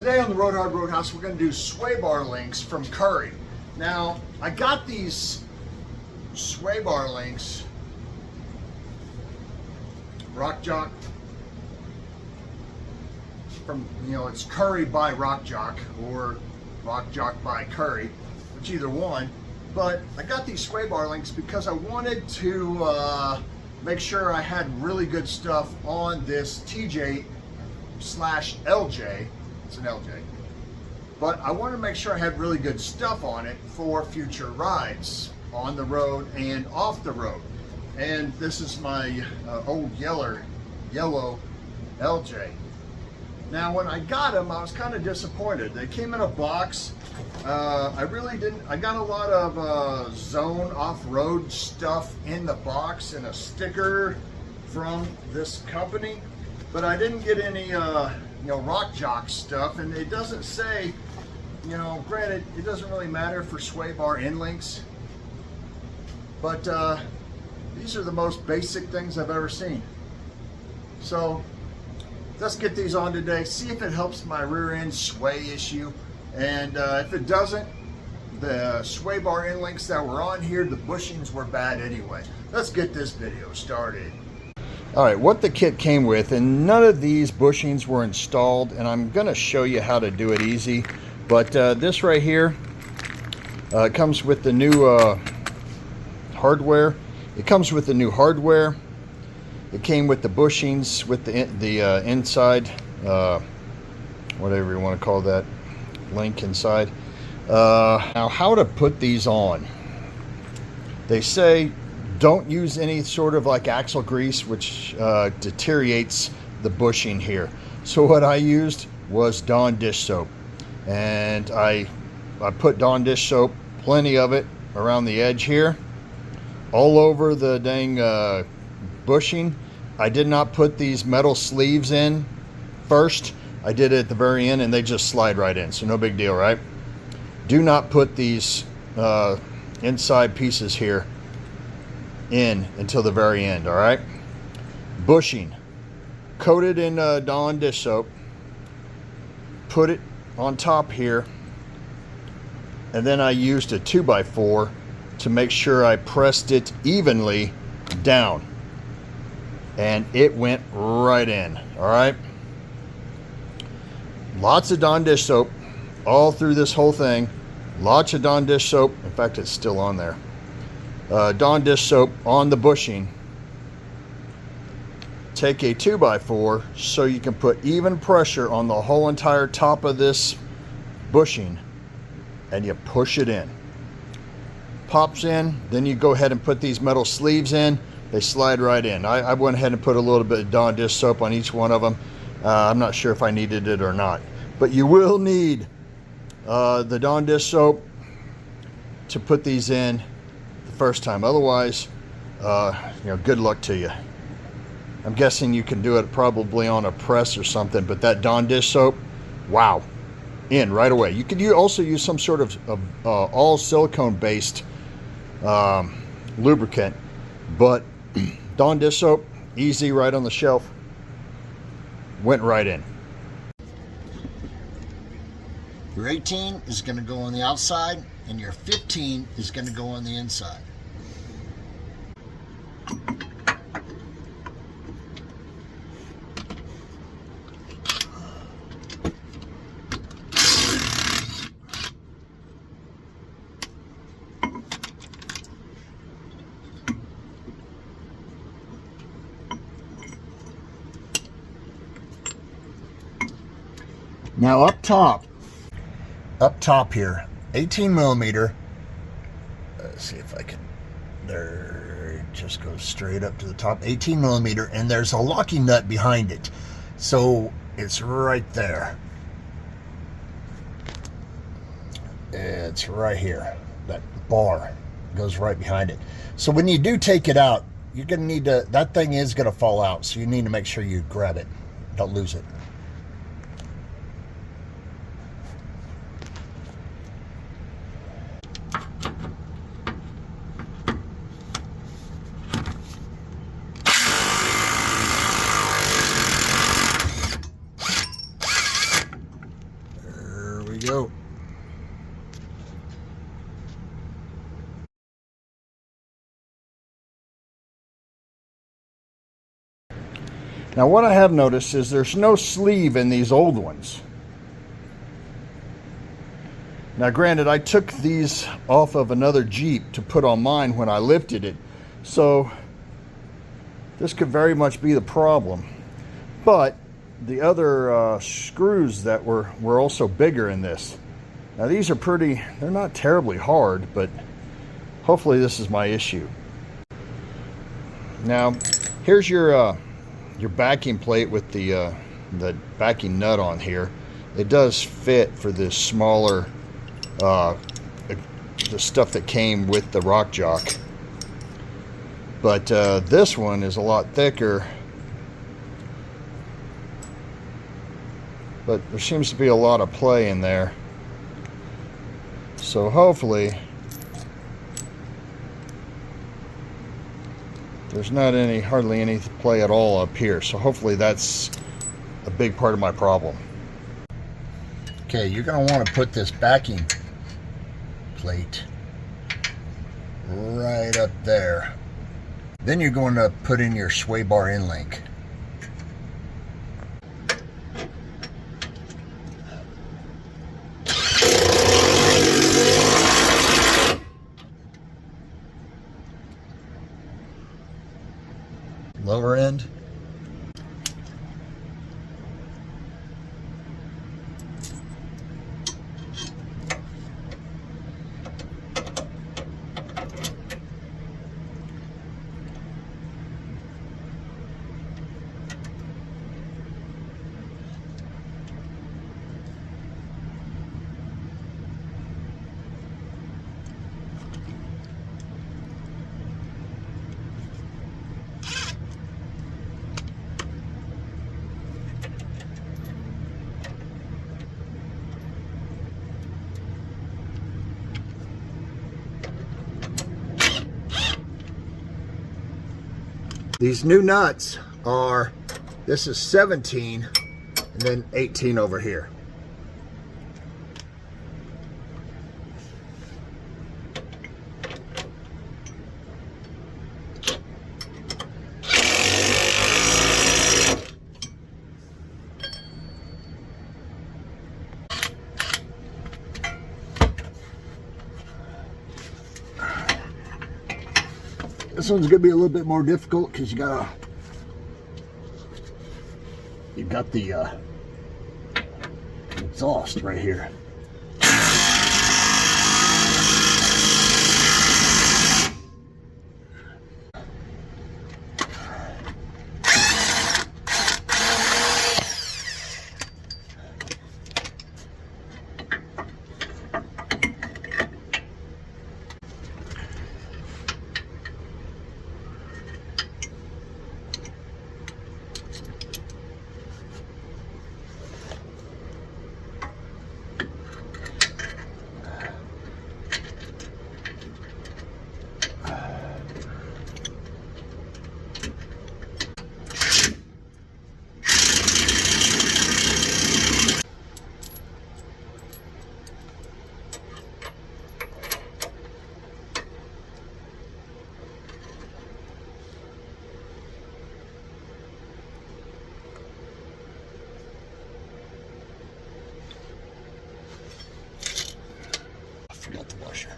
Today on the Roadhouse, we're going to do sway bar links from Curry. Now, I got these sway bar links, Jock, from, it's Curry by Jock or Jock by Curry, which either one. But I got these sway bar links because I wanted to make sure I had really good stuff on this TJ/LJ. It's an LJ, but I wanted to make sure I had really good stuff on it for future rides on the road and off the road. And this is my old yellow LJ. Now, when I got them, I was kind of disappointed. They came in a box. I got a lot of zone off-road stuff in the box and a sticker from this company, but I didn't get any Jock stuff. And it doesn't say, granted, it doesn't really matter for sway bar end links, but these are the most basic things I've ever seen. So let's get these on today, see if it helps my rear end sway issue. And if it doesn't, the sway bar end links that were on here, the bushings were bad anyway. Let's get this video started. All right, what the kit came with, and none of these bushings were installed, and I'm going to show you how to do it easy. But this right here comes with the new hardware. It comes with the new hardware. It came with the bushings, with the inside, whatever you want to call that, link inside. Now, how to put these on? They say don't use any sort of like axle grease, which deteriorates the bushing here. So what I used was Dawn dish soap, and I put Dawn dish soap, plenty of it, around the edge here, all over the dang bushing. I did not put these metal sleeves in first. I did it at the very end, and they just slide right in, so no big deal, right? Do not put these inside pieces here in until the very end. All right, bushing coated in Dawn dish soap, put it on top here, and then I used a 2x4 to make sure I pressed it evenly down, and it went right in. All right, lots of Dawn dish soap all through this whole thing. Lots of Dawn dish soap. In fact, it's still on there. Dawn dish soap on the bushing. Take a 2x4 so you can put even pressure on the whole entire top of this bushing, and you push it in. Pops in. Then you go ahead and put these metal sleeves in. They slide right in. I went ahead and put a little bit of Dawn dish soap on each one of them. I'm not sure if I needed it or not, but you will need the Dawn dish soap to put these in first time. Otherwise, good luck to you. I'm guessing you can do it probably on a press or something, but that Dawn dish soap, wow, in right away. You could also use some sort of all silicone based lubricant, but Dawn dish soap, easy, right on the shelf, went right in. Your 18 is going to go on the outside, and your 15 is going to go on the inside. Now up top here, 18 millimeter. Let's see if I can, there, it just goes straight up to the top, 18 millimeter, and there's a locking nut behind it. So it's right there. It's right here. That bar goes right behind it. So when you do take it out, you're gonna need to, that thing is gonna fall out. So you need to make sure you grab it, don't lose it. we go. Now what I have noticed is there's no sleeve in these old ones. Now granted, I took these off of another Jeep to put on mine when I lifted it, so this could very much be the problem. But the other screws that were also bigger in this. Now these are they're not terribly hard, but hopefully this is my issue. Now here's your backing plate with the backing nut on here. It does fit for this smaller, the stuff that came with the Rock Jock. But this one is a lot thicker. But there seems to be a lot of play in there. So hopefully there's not hardly any play at all up here. So hopefully that's a big part of my problem. Okay, you're going to want to put this backing plate right up there. Then you're going to put in your sway bar in link. Lower end. These new nuts are, this is 17 and then 18 over here. This one's gonna be a little bit more difficult because you got the exhaust right here. Forgot the washer.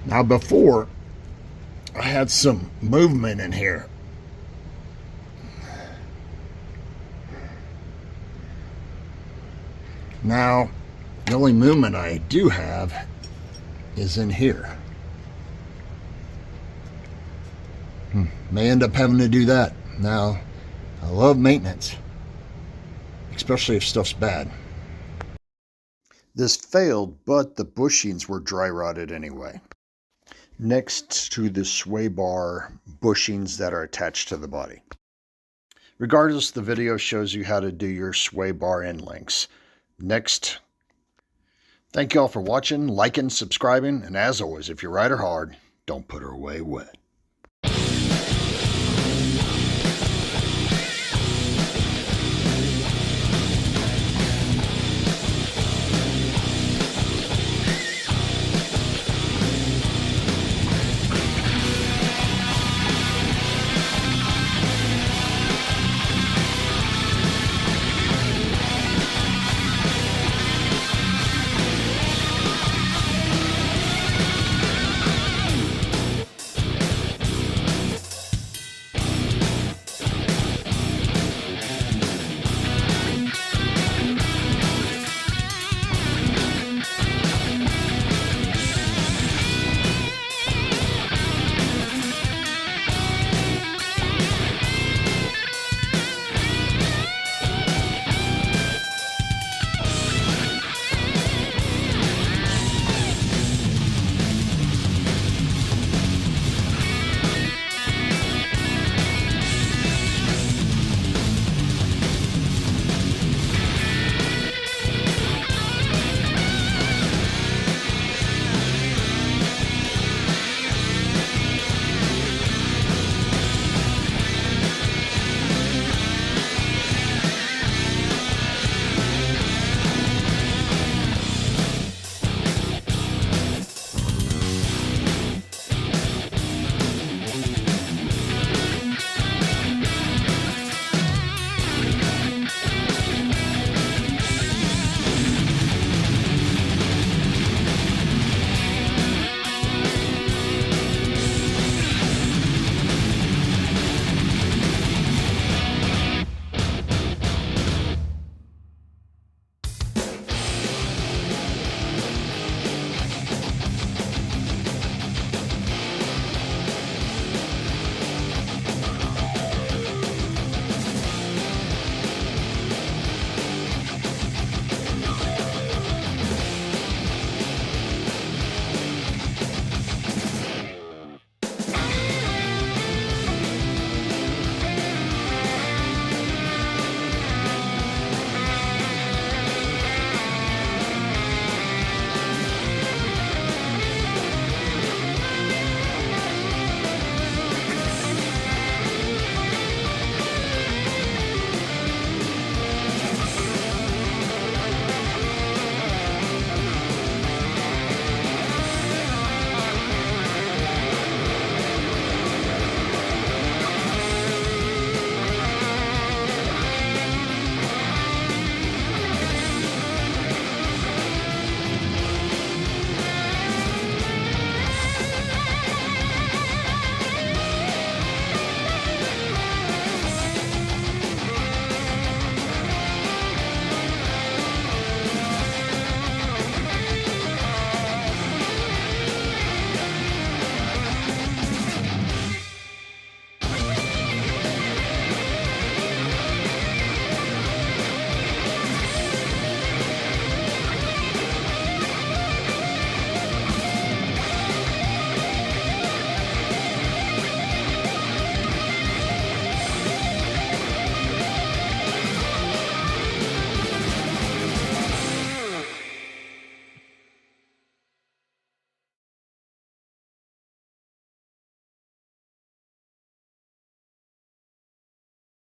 Now before, I had some movement in here. Now, the only movement I do have is in here. May end up having to do that. Now, I love maintenance, especially if stuff's bad. This failed, but the bushings were dry rotted anyway. next to the sway bar bushings that are attached to the body. Regardless, the video shows you how to do your sway bar end links. Next, thank you all for watching, liking, subscribing, and as always, if you ride her hard, don't put her away wet.